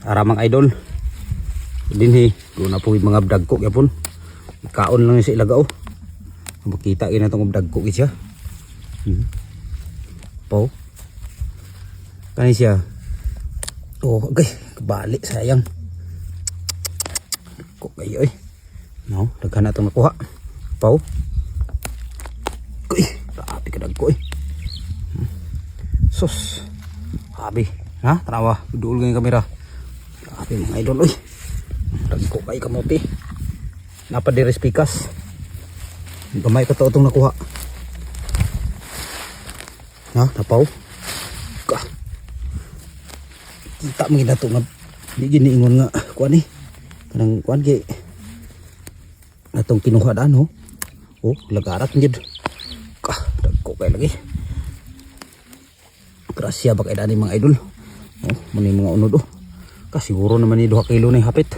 aramang idol dinhi doon na po yung mga dagko yapon kaon lang sa ilaga oh makita ina tong dagko siya po kani siya oh okay balik sayang ko kayo no daghan na itong nakuha po grabe ka dagko sus habi ha tanawa duol ng kamera grabe mga idol dagko kay kamote napadires pikas gamay ko to itong nakuha ha napaw ka kita mo ginato nga di giniingon nga kuan kanang kuan gi atong kinuha daan oh lagarat ngid ka dagko kay lagi grasya ba kay dani mga idol muni mga unod ka siguro naman ni 2 kilo na hapit